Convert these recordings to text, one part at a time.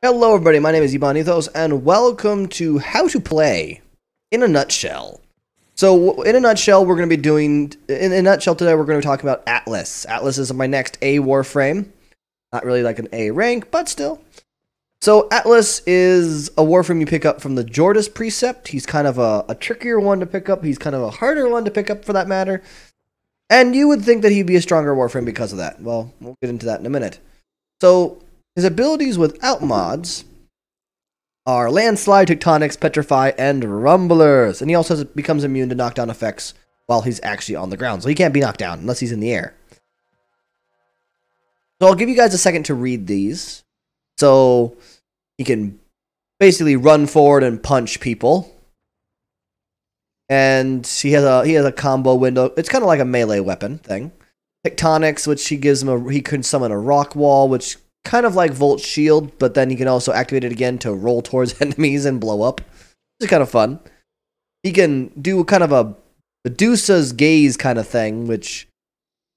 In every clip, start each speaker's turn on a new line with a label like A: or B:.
A: Hello everybody, my name is Ibanithos, and welcome to How to Play in a Nutshell. So, in a nutshell, we're going to be doing, in a nutshell today, we're going to be talking about Atlas. Atlas is my next A warframe. Not really like an A rank, but still. So, Atlas is a warframe you pick up from the Jordis Precept. He's kind of a trickier one to pick up. He's kind of a harder one to pick up for that matter. And you would think that he'd be a stronger warframe because of that. Well, we'll get into that in a minute. So, his abilities without mods are Landslide, Tectonics, Petrify, and Rumblers. And he also becomes immune to knockdown effects while he's actually on the ground. So he can't be knocked down unless he's in the air. So I'll give you guys a second to read these. So he can basically run forward and punch people. And he has a combo window. It's kind of like a melee weapon thing. Tectonics, which he can summon a rock wall, which kind of like Volt Shield, but then he can also activate it again to roll towards enemies and blow up. It's kind of fun. He can do kind of a Medusa's Gaze kind of thing, which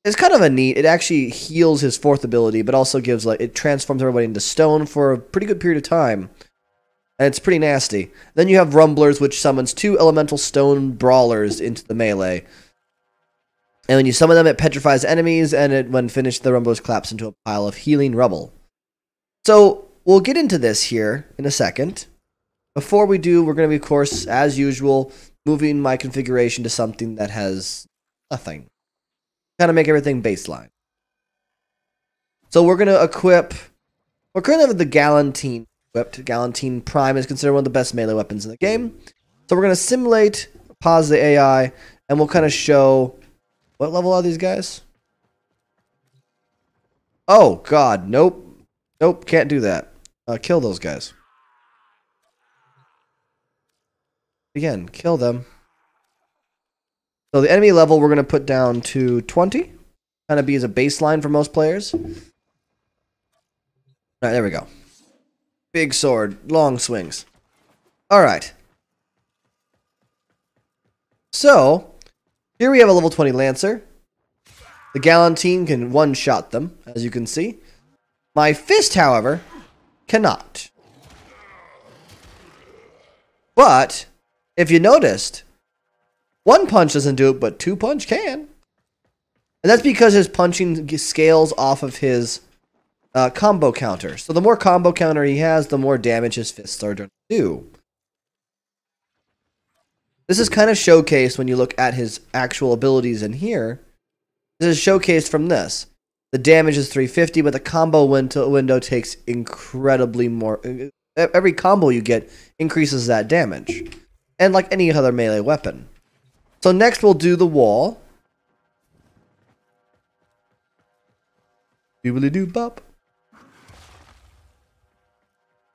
A: is kind of a neat. It actually heals his fourth ability, but also gives it transforms everybody into stone for a pretty good period of time. And it's pretty nasty. Then you have Rumblers, which summons 2 elemental stone brawlers into the melee. And when you summon them, it petrifies enemies, and when finished, the Rumblers collapse into a pile of healing rubble. So, we'll get into this here in a second. Before we do, we're going to be, of course, as usual, moving my configuration to something that has nothing. Kind of make everything baseline. So, we're going to equip... We're currently with the Galantine equipped. Galantine Prime is considered one of the best melee weapons in the game. So, we're going to simulate, pause the AI, and we'll kind of show... What level are these guys? Oh, God. Nope. Nope, can't do that. Kill those guys. Again, kill them. So the enemy level we're going to put down to 20. Kind of be as a baseline for most players. Alright, there we go. Big sword, long swings. Alright. So... Here we have a level 20 Lancer. The Galantine can one-shot them, as you can see. My Fist, however, cannot. But, if you noticed, 1 punch doesn't do it, but 2 punch can. And that's because his punching scales off of his combo counter. So the more combo counter he has, the more damage his fists are going to do. This is kind of showcased when you look at his actual abilities in here. This is showcased from this. The damage is 350, but the combo window takes incredibly more. Every combo you get increases that damage. And like any other melee weapon. So next we'll do the wall. Doobly-doo-bop.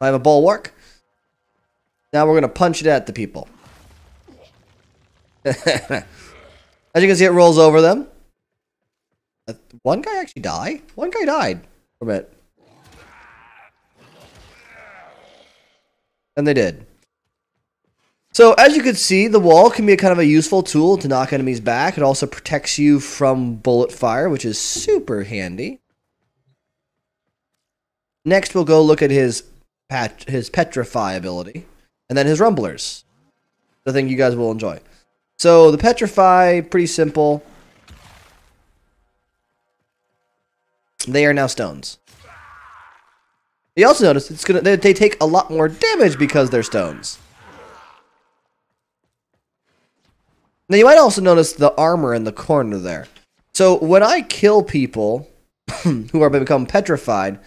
A: I have a bulwark. Now we're going to punch it at the people. As you can see, it rolls over them. One guy actually died? One guy died for a bit. And they did. So, as you can see, the wall can be kind of a useful tool to knock enemies back. It also protects you from bullet fire, which is super handy. Next, we'll go look at his Petrify ability. And then his Rumblers. The thing you guys will enjoy. So, the Petrify, pretty simple. They are now stones. You also notice they take a lot more damage because they're stones. Now, you might also notice the armor in the corner there. So, when I kill people who are become petrified,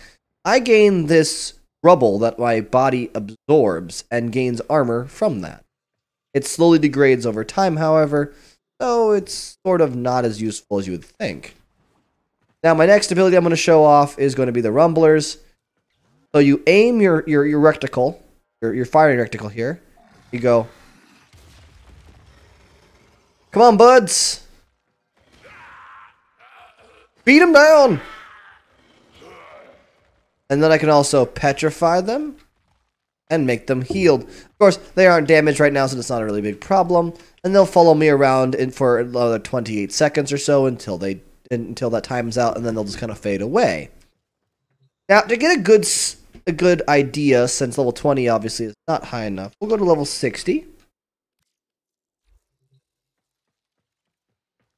A: I gain this rubble that my body absorbs and gains armor from that. It slowly degrades over time, however, so it's sort of not as useful as you would think. Now, my next ability I'm going to show off is going to be the Rumblers. So you aim your reticle, your firing reticle here. You go, come on, buds. Beat them down. And then I can also petrify them. And make them healed. Of course, they aren't damaged right now, so it's not a really big problem. And they'll follow me around for another 28 seconds or so until that time's out, and then they'll just kind of fade away. Now, to get a a good idea since level 20 obviously is not high enough. We'll go to level 60.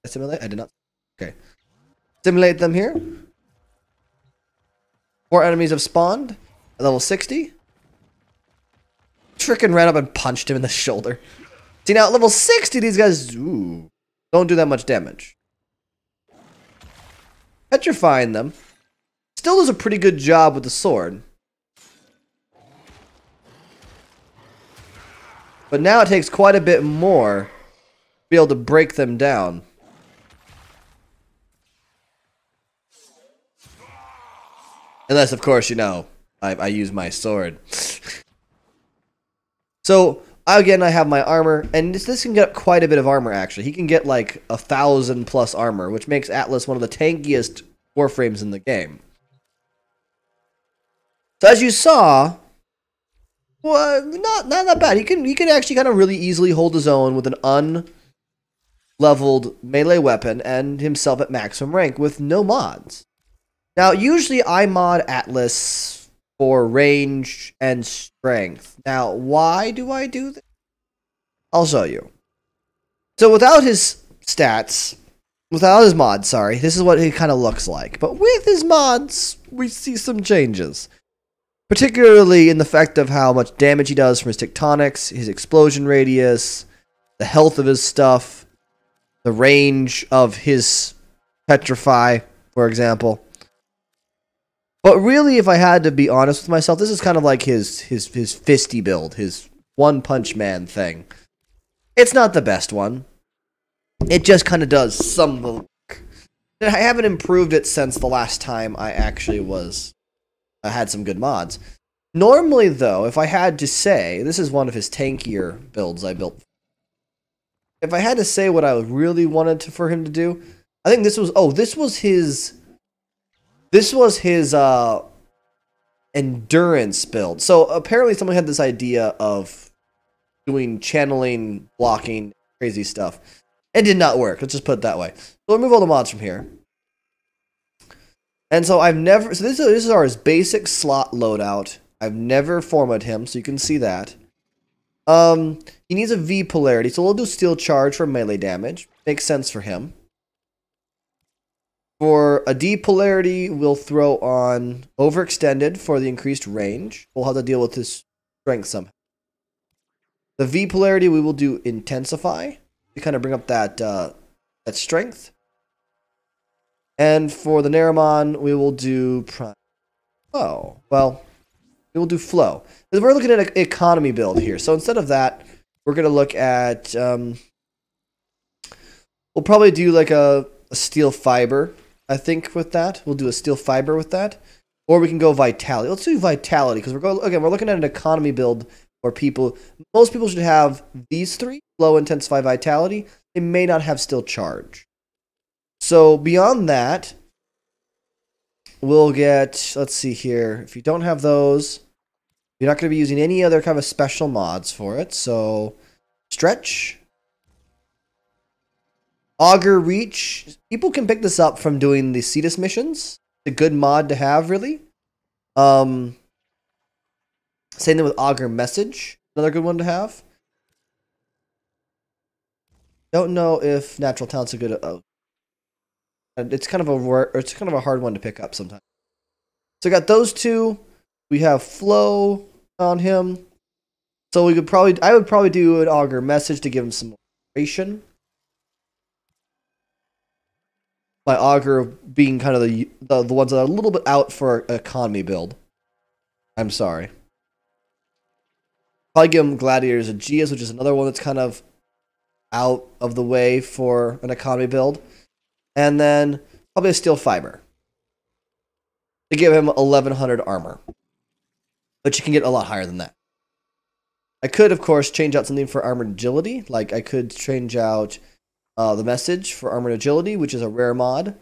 A: Simulate? I did not. Okay. Simulate them here. 4 enemies have spawned at level 60. Frickin' ran up and punched him in the shoulder. See, now at level 60, these guys don't do that much damage. Petrifying them still does a pretty good job with the sword. But now it takes quite a bit more to be able to break them down. Unless, of course, you know, I use my sword. So, again, I have my armor, and this can get up quite a bit of armor, actually. He can get, like, 1,000 plus armor, which makes Atlas one of the tankiest Warframes in the game. So, as you saw, well, not that bad. He can actually kind of really easily hold his own with an unleveled melee weapon and himself at maximum rank with no mods. Now, usually I mod Atlas for range and strength. Now, why do I do this? I'll show you. So, without his stats, without his mods, sorry, this is what he kind of looks like. But with his mods, we see some changes. Particularly in the fact of how much damage he does from his tectonics, his explosion radius, the health of his stuff, the range of his petrify, for example. But really, if I had to be honest with myself, this is kind of like his fisty build, his One Punch Man thing. It's not the best one. It just kind of does some of the work. I haven't improved it since the last time I actually I had some good mods. Normally, though, if I had to say, this is one of his tankier builds I built. If I had to say what I really wanted for him to do, I think this was, this was his endurance build. So apparently someone had this idea of doing channeling, blocking, crazy stuff. It did not work. Let's just put it that way. So we'll remove all the mods from here. And so this is our basic slot loadout. I've never formatted him, so you can see that. He needs a V polarity, so we'll do steel charge for melee damage. Makes sense for him. For a D polarity, we'll throw on overextended for the increased range. We'll have to deal with his strength somehow. The V polarity, we will do intensify to kind of bring up that strength. And for the Naramon, we will do flow. Well, we will do flow. We're looking at an economy build here. So instead of that, we're going to look at... we'll probably do like a steel fiber, I think, with that. We'll do a steel fiber with that. Or we can go vitality. Let's do vitality, because we're looking at an economy build where most people should have these three: flow, intensify, vitality. They may not have steel charge. So beyond that, we'll get, let's see here. If you don't have those, you're not going to be using any other kind of special mods for it. So stretch, auger reach. People can pick this up from doing the Cetus missions. It's a good mod to have, really. Same thing with auger message. Another good one to have. Don't know if natural talent's a good. It's kind of a hard one to pick up sometimes. So we got those two. We have flow on him. So I would probably do an auger message to give him some motivation. My auger being kind of the ones that are a little bit out for an economy build. I'm sorry. Probably give him Gladiators Aegeus, which is another one that's kind of out of the way for an economy build. And then probably a steel fiber to give him 1100 armor. But you can get a lot higher than that. I could, of course, change out something for armored agility. Like I could change out the message for armored agility, which is a rare mod.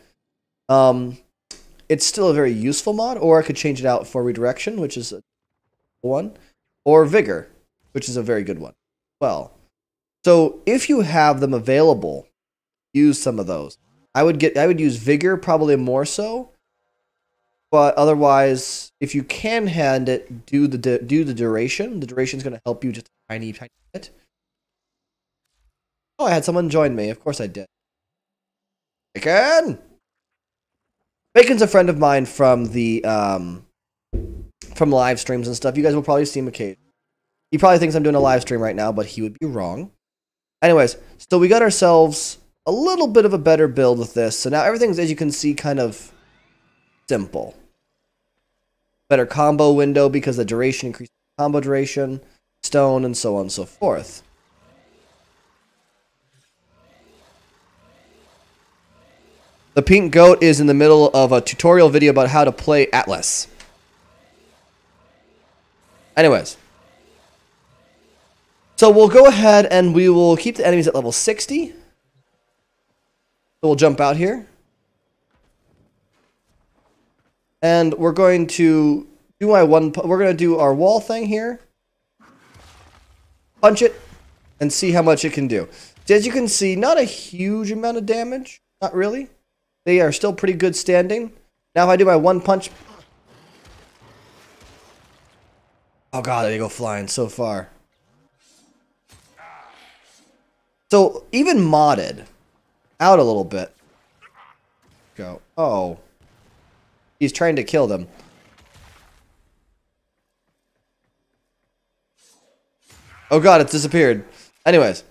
A: It's still a very useful mod. Or I could change it out for redirection, which is a one. Or vigor, which is a very good one. Well, so if you have them available, use some of those. I would use vigor probably more so. But otherwise, if you can hand it, do the duration. The duration is going to help you just a tiny bit. Oh, I had someone join me. Of course I did. Bacon! Bacon's a friend of mine from the from live streams and stuff. You guys will probably see him occasionally. He probably thinks I'm doing a live stream right now, but he would be wrong. Anyways, so we got ourselves a little bit of a better build with this. So now everything's, as you can see, kind of simple. Better combo window because the duration increases combo duration, stone, and so on and so forth. The pink goat is in the middle of a tutorial video about how to play Atlas. Anyways. So we'll go ahead and we will keep the enemies at level 60. So we'll jump out here. And we're going to do we're going to do our wall thing here. Punch it and see how much it can do. So as you can see, not a huge amount of damage. Not really. They are still pretty good standing. Now if I do my one punch. Oh god, they go flying so far. So even modded out a little bit. Go. Oh. He's trying to kill them. Oh god, it's disappeared. Anyways,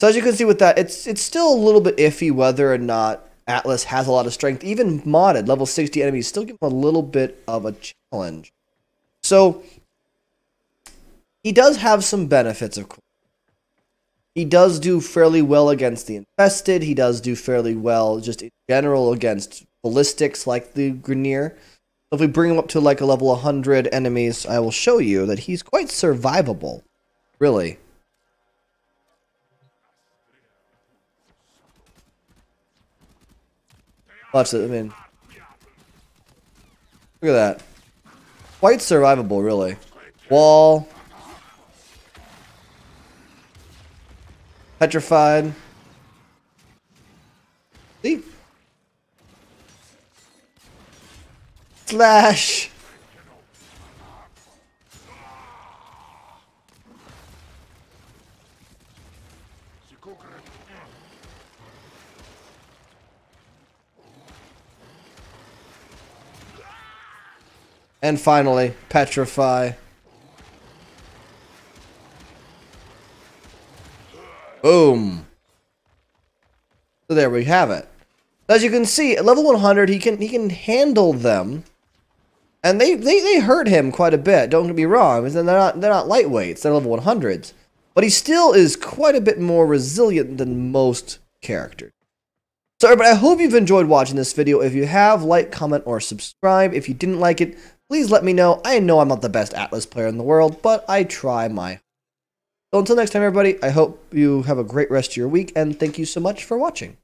A: so as you can see with that, it's still a little bit iffy whether or not Atlas has a lot of strength. Even modded, level 60 enemies still give him a little bit of a challenge. So, he does have some benefits, of course. He does do fairly well against the infested. He does do fairly well just in general against ballistics like the Grineer. So if we bring him up to like a level 100 enemies, I will show you that he's quite survivable. Really. Watch it, I mean. Look at that. Quite survivable, really. Wall. Petrified. See? Slash. And finally, petrify. Boom. So there we have it. As you can see, at level 100, he can handle them, and they hurt him quite a bit. Don't get me wrong, they're not lightweights. They're level 100s, but he still is quite a bit more resilient than most characters. So everybody, I hope you've enjoyed watching this video. If you have, like, comment, or subscribe. If you didn't like it, please let me know. I know I'm not the best Atlas player in the world, but I try my. So until next time, everybody, I hope you have a great rest of your week, and thank you so much for watching.